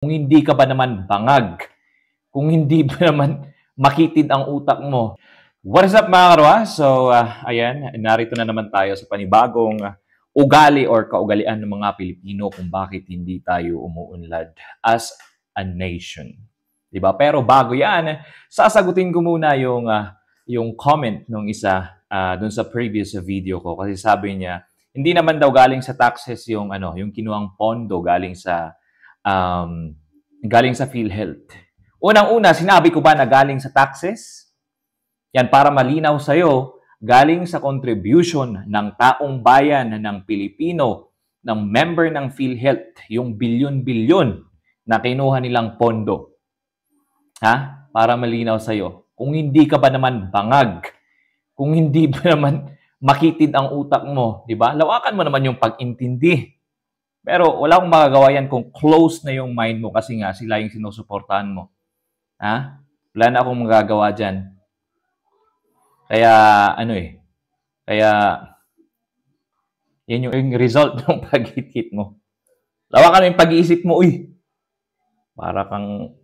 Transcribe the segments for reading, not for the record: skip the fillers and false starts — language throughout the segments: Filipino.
Kung hindi ka ba naman bangag, kung hindi ba naman makitid ang utak mo. What is up mga karwa? So, ayan, narito na naman tayo sa panibagong ugali or kaugalian ng mga Pilipino kung bakit hindi tayo umuunlad as a nation. Diba? Pero bago yan, sasagutin ko muna yung comment nung isa dun sa previous video ko kasi sabi niya, hindi naman daw galing sa taxes yung kinuhang pondo galing sa PhilHealth. Unang-una, sinabi ko ba na galing sa taxes? Yan, para malinaw sa'yo, galing sa contribution ng taong bayan ng Pilipino, ng member ng PhilHealth, yung bilyon-bilyon na kinuha nilang pondo. Ha? Para malinaw sa'yo. Kung hindi ka ba naman bangag, kung hindi ba naman makitid ang utak mo, di ba? Lawakan mo naman yung pag-intindi. Pero wala akong magagawa yan kung close na yung mind mo kasi nga sila yung sinusuportahan mo. Ha? Wala na akong magagawa dyan. Kaya, yan yung result ng pag-hit mo. Lawakan mo yung pag-iisip mo, para kang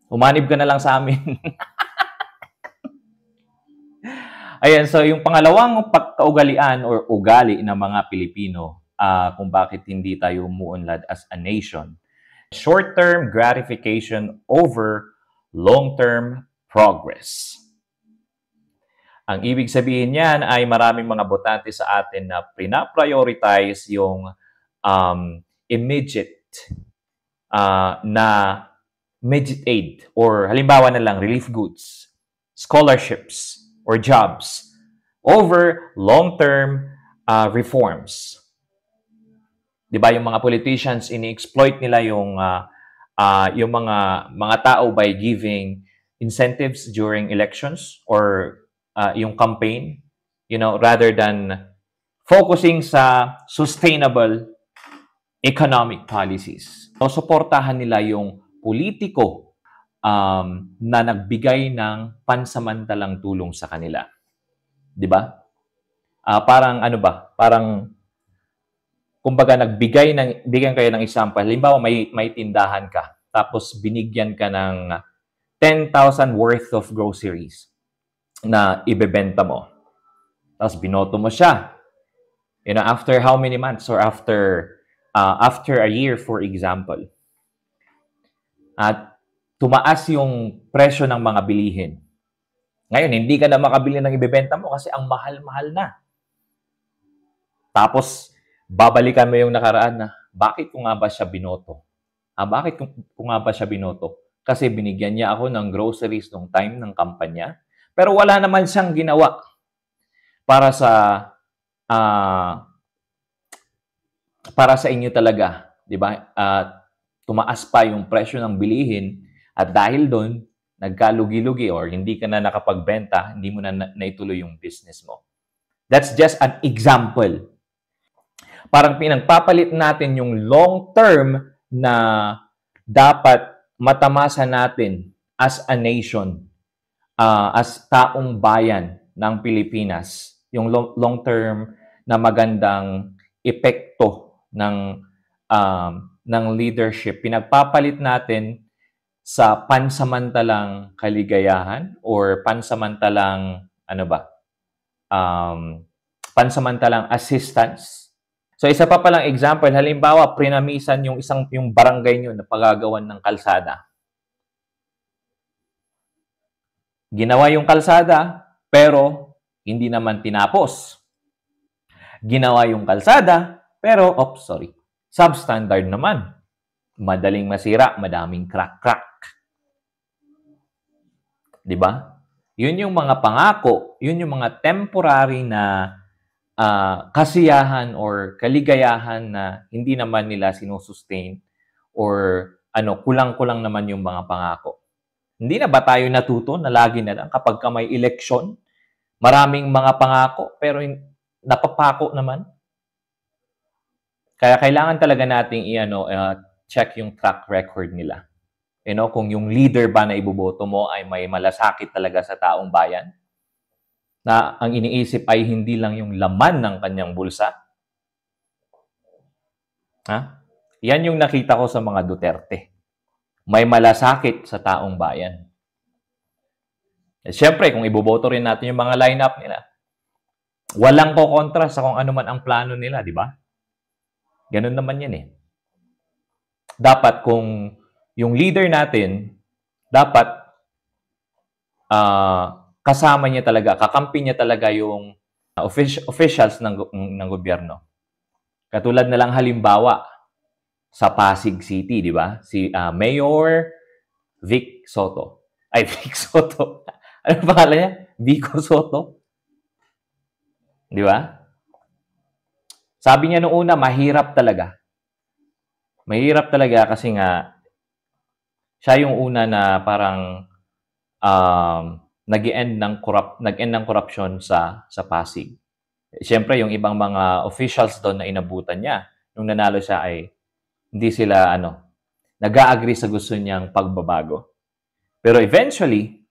umanib ka na lang sa amin. Ayan, so yung pangalawang pagkaugalian or ugali ng mga Pilipino kung bakit hindi tayo umuunlad as a nation. Short-term gratification over long-term progress. Ang ibig sabihin niyan ay maraming mga botante sa atin na pina-prioritize yung immediate aid or halimbawa na lang relief goods, scholarships, or jobs over long-term reforms. Diba yung mga politicians ini-exploit nila yung mga tao by giving incentives during elections or yung campaign, rather than focusing sa sustainable economic policies. So, suportahan nila yung politiko na nagbigay ng pansamantalang tulong sa kanila. 'Di ba? Parang kumbaga bigyan kayo ng example. Halimbawa may tindahan ka tapos binigyan ka ng 10,000 worth of groceries na ibebenta mo. Tapos binoto mo siya. After how many months or after a year, for example. At tumaas yung presyo ng mga bilihin. Ngayon, hindi ka na makabili ng ibebenta mo kasi ang mahal-mahal na. Tapos, babalikan mo yung nakaraan na, bakit ko nga ba siya binoto? Bakit ko nga ba siya binoto? Kasi binigyan niya ako ng groceries nung time ng kampanya, pero wala naman siyang ginawa para sa inyo talaga, 'di ba? Tumaas pa yung presyo ng bilihin at dahil doon, nagkalugi-lugi or hindi ka na nakapagbenta, hindi mo na naituloy yung business mo. That's just an example. Parang pinagpapalit natin yung long-term na dapat matamasa natin as a nation, as taong bayan ng Pilipinas, yung long-term na magandang epekto ng leadership. Pinagpapalit natin sa pansamantalang kaligayahan or pansamantalang pansamantalang assistance. So isa pa palang example, halimbawa prinamisan yung barangay nyo na pagagawan ng kalsada. Ginawa yung kalsada pero hindi naman tinapos. Ginawa yung kalsada pero substandard naman. Madaling masira, madaming crack-crack. 'Di ba? Yun yung mga pangako, yun yung mga temporary na kasiyahan or kaligayahan na hindi naman nila sinusustain or kulang-kulang naman yung mga pangako. Hindi na ba tayo natuto na lagi na lang kapag may eleksyon, maraming mga pangako pero napapako naman? Kaya kailangan talaga nating check yung track record nila. Kung yung leader ba na iboboto mo ay may malasakit talaga sa taong bayan, na ang iniisip ay hindi lang yung laman ng kanyang bulsa. Yan yung nakita ko sa mga Duterte. May malasakit sa taong bayan. Siyempre, kung iboboto rin natin yung mga lineup nila, walang kokontra sa kung ano man ang plano nila, di ba? Ganun naman yan eh. Dapat kung yung leader natin, dapat kasama niya talaga, kakampi niya talaga yung officials ng gobyerno. Katulad na lang halimbawa sa Pasig City, di ba? Si Mayor Vic Soto. Ay, Vic Soto. Ano pangalan niya? Vico Soto. Di ba? Sabi niya noong una, mahirap talaga. Mahirap talaga kasi nga siya yung una na parang nag-end ng corruption sa Pasig. Siyempre, yung ibang mga officials doon na inabutan niya, nung nanalo siya ay hindi sila nag-a-agree sa gusto niyang pagbabago. Pero eventually,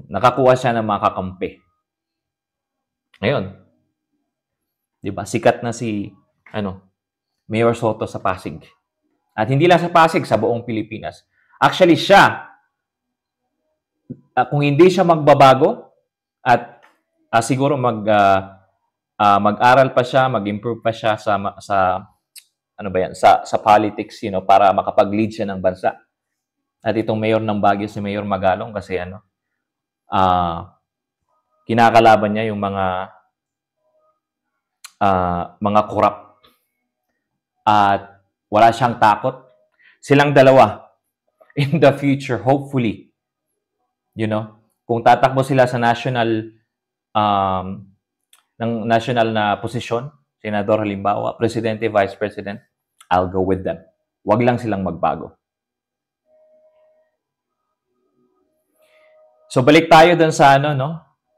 nakakuha siya ng mga kakampi. Ngayon, di ba, sikat na si Mayor Soto sa Pasig. At hindi lang sa Pasig, sa buong Pilipinas. Actually, siya, kung hindi siya magbabago at siguro mag-aral pa siya, mag-improve pa siya sa politics, para makapag-lead siya ng bansa. At itong mayor ng Baguio, si Mayor Magalong, kasi kinakalaban niya yung mga corrupt. At wala siyang takot. Silang dalawa, in the future, hopefully, kung tatakbo sila sa national na posisyon, senador halimbawa, presidente, vice president, I'll go with them. Wag lang silang magbago. So balik tayo dun sa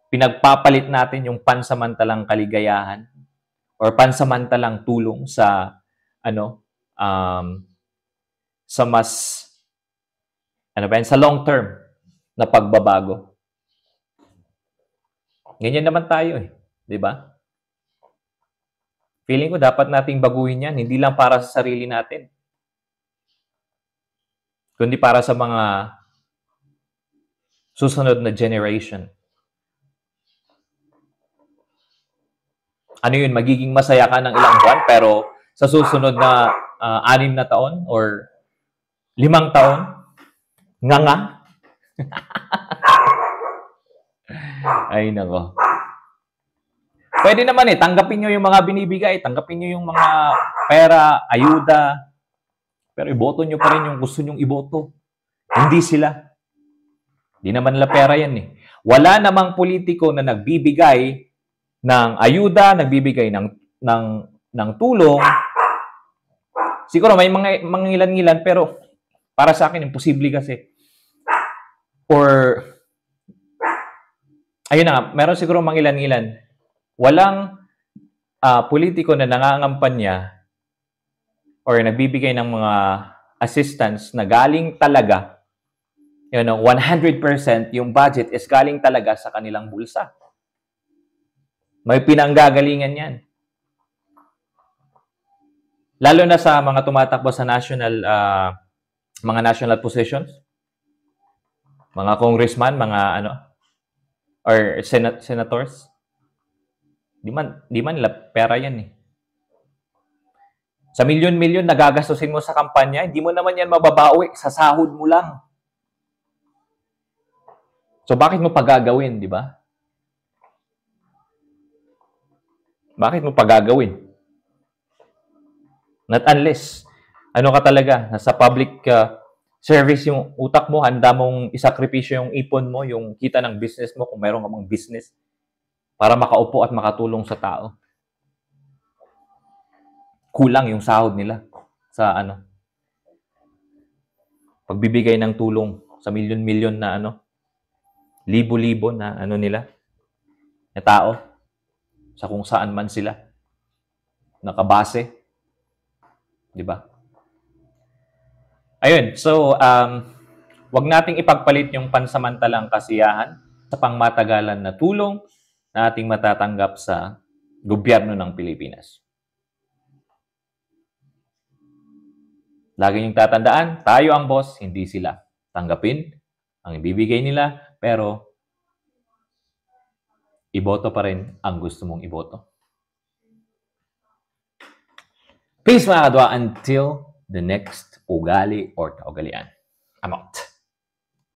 pinagpapalit natin yung pansamantalang kaligayahan or pansamantalang tulong sa sa long term na pagbabago. Ganyan naman tayo eh, 'di ba? Feeling ko dapat nating baguhin 'yan, hindi lang para sa sarili natin, kundi para sa mga susunod na generation. Ano yun, magiging masaya ka ng ilang buwan, pero sa susunod na 6 na taon or 5 taon, nga. Ay, nako. Pwede naman tanggapin nyo yung mga binibigay, tanggapin nyo yung mga pera, ayuda, pero iboto nyo pa rin yung gusto nyong iboto. Hindi sila. Hindi naman nila pera yan eh. Wala namang politiko na nagbibigay ng ayuda, nagbibigay ng tulong. Siguro may mga ilan-ilan, pero para sa akin, imposible kasi. Or, ayun na nga, meron siguro mga ilan-ilan. Walang politiko na nangangampanya or nagbibigay ng mga assistance na galing talaga, 100% yung budget is galing talaga sa kanilang bulsa. May pinanggagalingan yan. Lalo na sa mga tumatakbo sa mga national positions, mga congressman, mga or senators. Di man nila pera yan eh. Sa milyon-milyon nagagastusin mo sa kampanya, hindi mo naman yan mababawi sa sahod mo lang. So bakit mo pagagawin, di ba? Bakit mo pagagawin? Not unless, ka talaga, nasa public service yung utak mo, handa mong isakripisyo yung ipon mo, yung kita ng business mo, kung mayroon ka mang business, para makaupo at makatulong sa tao. Kulang yung sahod nila sa pagbibigay ng tulong sa milyon-milyon na libo-libo na nila, na tao, sa kung saan man sila nakabase. Di ba? Ayun, so wag nating ipagpalit yung pansamantalang kasiyahan sa pangmatagalan na tulong na ating matatanggap sa gobyerno ng Pilipinas. Lagi niyong tatandaan, tayo ang boss, hindi sila. Tanggapin ang ibibigay nila, pero iboto pa rin ang gusto mong iboto. Peace mga kadwa, until the next ugali or kaugalian. I'm out.